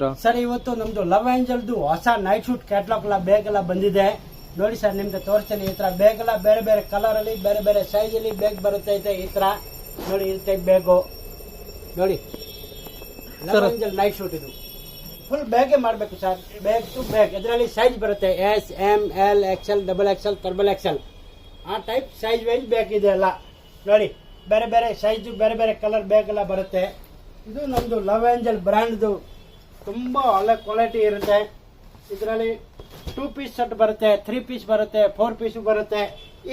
ತೋರಿಸ್ತೀರಾ sir? ಇವತ್ತು ನಮ್ದು love ಏಂಜಲ್ದು ಹೊಸ ನೈಟ್ ಶೂಟ್ ಕ್ಯಾಟ್ಲಾಗ್ ಬೇಗ್ ಎಲ್ಲ ಬಂದಿದೆ ನೋಡಿ ಸರ್. ನಿಮ್ಗೆ ತೋರಿಸ್ತೀನಿ. ಈ ತರ ಬೇಗ್ ಎಲ್ಲ ಬೇರೆ ಬೇರೆ ಕಲರ್ ಅಲ್ಲಿ ಬೇರೆ ಬೇರೆ ಸೈಜ್ ಅಲ್ಲಿ ಬೇಗ್ ಬರುತ್ತೆ. ಈ ತರ ನೋಡಿ, ಈ ಟೈಪ್ ಬೇಗು ನೋಡಿ. ಲವ್ ಏಂಜಲ್ ನೈಟ್ ಶೂಟ್ ಇದು ಫುಲ್ ಬೇಗೇ ಮಾಡಬೇಕು ಸರ್. ಬೇಗ್ ಟು ಬೇಗ್ ಇದರಲ್ಲಿ ಸೈಜ್ ಬರುತ್ತೆ. S, M, L, XL, XXL, XXL ಆ ಟೈಪ್ ಸೈಜ್ ವೈಸ್ ಬೇಕಿದೆ ಎಲ್ಲ ನೋಡಿ. ಬೇರೆ ಬೇರೆ ಸೈಜ್ ಬೇರೆ ಬೇರೆ ಕಲರ್ ಬೇಗ್ ಎಲ್ಲ ಬರುತ್ತೆ. ಇದು ನಮ್ದು ಲವ್ ಏಂಜಲ್ ಬ್ರ್ಯಾಂಡ್ದು ತುಂಬಾ ಒಳ್ಳೆ ಕ್ವಾಲಿಟಿ ಇರುತ್ತೆ. ಇದರಲ್ಲಿ 2 ಪೀಸ್ ಸೆಟ್ ಬರುತ್ತೆ, 3 ಪೀಸ್ ಬರುತ್ತೆ, 4 ಪೀಸ್ ಬರುತ್ತೆ.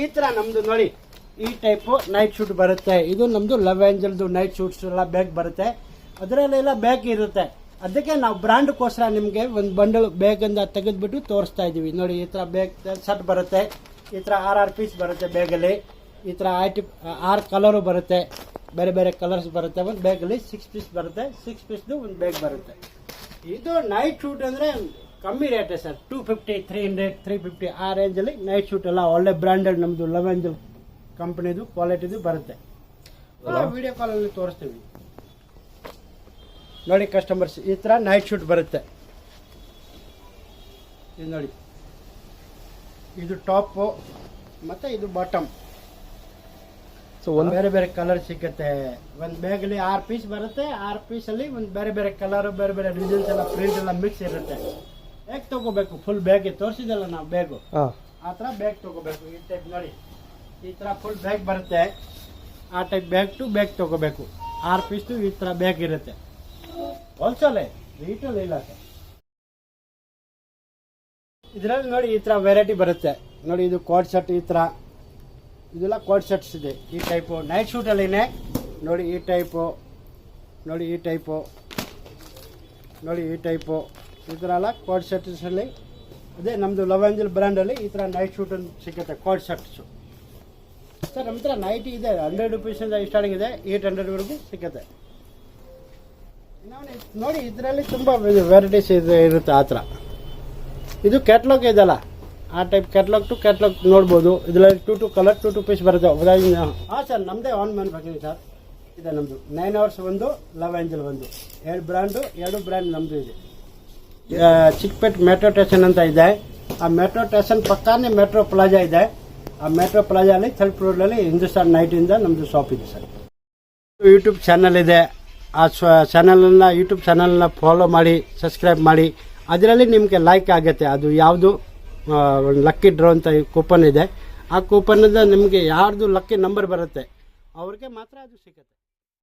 ಈ ತರ ನಮ್ದು ನೋಡಿ ಈ ಟೈಪ್ ನೈಟ್ ಶೂಟ್ ಬರುತ್ತೆ. ಇದು ನಮ್ದು ಲವ್ ಏಂಜಲ್ದು ನೈಟ್ ಶೂಟ್ಸ್ ಎಲ್ಲ ಬೇಗ್ ಬರುತ್ತೆ. ಅದರಲ್ಲೆಲ್ಲ ಬೇಗ್ ಇರುತ್ತೆ. ಅದಕ್ಕೆ ನಾವು ಬ್ರ್ಯಾಂಡ್ಗೋಸ್ಕರ ನಿಮಗೆ ಒಂದು ಬಂಡಲ್ ಬೇಗಂದ ತೆಗೆದ್ಬಿಟ್ಟು ತೋರಿಸ್ತಾ ಇದೀವಿ ನೋಡಿ. ಈ ತರ ಬೇಗ್ ಸೆಟ್ ಬರುತ್ತೆ. ಈ ತರ 6 ಪೀಸ್ ಬರುತ್ತೆ ಬೇಗಲ್ಲಿ. ಈ ತರ 6 ಕಲರು ಬರುತ್ತೆ, ಬೇರೆ ಬೇರೆ ಕಲರ್ಸ್ ಬರುತ್ತೆ. ಒಂದು ಬೇಗಲ್ಲಿ 6 ಪೀಸ್ ಬರುತ್ತೆ. 6 ಪೀಸ್ದು ಒಂದು ಬೇಗ್ ಬರುತ್ತೆ. ಇದು ನೈಟ್ ಶೂಟ್ ಅಂದ್ರೆ ಕಮ್ಮಿ ರೇಟ್ ಸರ್. 250, 300, 350 ಆ ರೇಂಜಲ್ಲಿ ನೈಟ್ ಶೂಟ್ ಎಲ್ಲ ಒಳ್ಳೆ ಬ್ರ್ಯಾಂಡೆಡ್ ನಮ್ದು ಲವ್ ಏಂಜಲ್ ಕಂಪನಿದು ಕ್ವಾಲಿಟಿದು ಬರುತ್ತೆ. ವಿಡಿಯೋ ಕಾಲಲ್ಲಿ ತೋರಿಸ್ತೀವಿ ನೋಡಿ ಕಸ್ಟಮರ್ಸ್. ಈ ತರ ನೈಟ್ ಶೂಟ್ ಬರುತ್ತೆ. ಇದು ನೋಡಿ, ಇದು ಟಾಪ್ ಮತ್ತೆ ಇದು ಬಾಟಮ್. ಸೊ ಬೇರೆ ಬೇರೆ ಕಲರ್ ಸಿಗುತ್ತೆ. ಒಂದು ಬ್ಯಾಗಲ್ಲಿ 6 ಪೀಸ್ ಬರುತ್ತೆ. 6 ಪೀಸ್ ಅಲ್ಲಿ ಒಂದು ಬೇರೆ ಬೇರೆ ಕಲರ್ ಬೇರೆ ಬೇರೆ ಡಿಸೈನ್ಸ್ ಎಲ್ಲ ಪ್ರಿಂಟ್ ಎಲ್ಲ ಮಿಕ್ಸ್ ಇರುತ್ತೆ. ಹೇಗೆ ತಗೋಬೇಕು? ಫುಲ್ ಬ್ಯಾಗ್ ತೋರಿಸಿದಲ್ಲ ನಾವು ಬ್ಯಾಗು, ಆ ತರ ಬ್ಯಾಗ್ ತಗೋಬೇಕು. ಈ ಟೈಪ್ ನೋಡಿ, ಈ ತರ ಫುಲ್ ಬ್ಯಾಗ್ ಬರುತ್ತೆ. ಆ ಟೈಪ್ ಬ್ಯಾಗ್ ಟು ಬ್ಯಾಗ್ ತಗೋಬೇಕು. 6 ಪೀಸ್ ಈ ತರ ಬ್ಯಾಗ್ ಇರುತ್ತೆ. ಹೋಲ್ಸೇಲ್ ರೀಟೇಲ್ ಇಲ್ಲ ಸರ್. ಇದರಲ್ಲಿ ನೋಡಿ ಈ ತರ ವೆರೈಟಿ ಬರುತ್ತೆ ನೋಡಿ. ಇದು ಕೋಟ್ ಶರ್ಟ್ ಈ ತರ, ಇದೆಲ್ಲ ಕೋಟ್ ಶರ್ಟ್ಸ್ ಇದೆ. ಈ ಟೈಪು ನೈಟ್ ಶೂಟ್ ಅಲ್ಲಿನೇ ನೋಡಿ. ಈ ಟೈಪು ನೋಡಿ, ಈ ಟೈಪು ನೋಡಿ, ಈ ಟೈಪು ಈ ತರ ಎಲ್ಲ ಕೋಟ್ ಶರ್ಟ್ಸ್ ಅಲ್ಲಿ. ಅದೇ ನಮ್ದು ಲವ್ ಏಂಜಲ್ ಬ್ರ್ಯಾಂಡ್ ಅಲ್ಲಿ ಈ ತರ ನೈಟ್ ಶೂಟ್ ಸಿಗುತ್ತೆ ಕೋಟ್ ಶರ್ಟ್ಸ್ ಸರ್. ನಮ್ಮ ಹತ್ರ ನೈಟಿ ಇದೆ. 100 rupees ಸ್ಟಾರ್ಟಿಂಗ್ ಇದೆ, 800 ವರೆಗೂ ಸಿಗುತ್ತೆ ನೋಡಿ. ಇದರಲ್ಲಿ ತುಂಬಾ ವೆರೈಟೀಸ್ ಇರುತ್ತೆ ಆ ಥರ. ಇದು ಕ್ಯಾಟ್ಲಾಗ್ ಇದೆಲ್ಲ, ಆ ಟೈಪ್ ಕ್ಯಾಟ್ಲಾಗ್ ಟು ಕ್ಯಾಟ್ಲಾಗ್ ನೋಡ್ಬೋದು. ಇದರಲ್ಲಿ 2 ಕಲರ್ 2 ಪೀಸ್ ಬರುತ್ತೆ. ಹಾಂ ಸರ್, ನಮ್ಮದೇ ಆನ್ ಮ್ಯಾನುಫ್ಯಾಕ್ಚರಿಂಗ್ ಸರ್. ಇದೆ ನಮ್ಮದು 9 hours ಒಂದು, ಲವ್ ಏಂಜಲ್ ಒಂದು, 2 ಬ್ರ್ಯಾಂಡ್ ನಮ್ಮದು ಇದೆ. ಚಿಕ್ಕಪೇಟ್ ಮೆಟ್ರೋ ಸ್ಟೇಷನ್ ಅಂತ ಇದೆ. ಆ ಮೆಟ್ರೋ ಸ್ಟೇಷನ್ ಪಕ್ಕನೇ ಮೆಟ್ರೋ ಪ್ಲಾಜಾ ಇದೆ. ಆ ಮೆಟ್ರೋ ಪ್ಲಾಜಾಲಿ 3rd floor ಹಿಂದೂಸ್ತಾನ್ ನೈಟಿಂದ ನಮ್ಮದು ಶಾಪ್ ಇದೆ ಸರ್. ಯೂಟ್ಯೂಬ್ ಚಾನಲ್ ಇದೆ. ಆ ಯೂಟ್ಯೂಬ್ ಚಾನಲ್ನ ಫಾಲೋ ಮಾಡಿ, ಸಬ್ಸ್ಕ್ರೈಬ್ ಮಾಡಿ. ಅದರಲ್ಲಿ ನಿಮಗೆ ಲೈಕ್ ಆಗುತ್ತೆ. ಅದು ಯಾವುದು ಲಕ್ಕಿ ಡ್ರಾ ಅಂತ ಕೂಪನ್ ಇದೆ. ಆ ಕೂಪನ್ನಿಂದ ನಿಮಗೆ ಯಾರ್ದು ಲಕ್ಕಿ ನಂಬರ್ ಬರುತ್ತೆ ಅವ್ರಿಗೆ ಮಾತ್ರ ಅದು ಸಿಗುತ್ತೆ.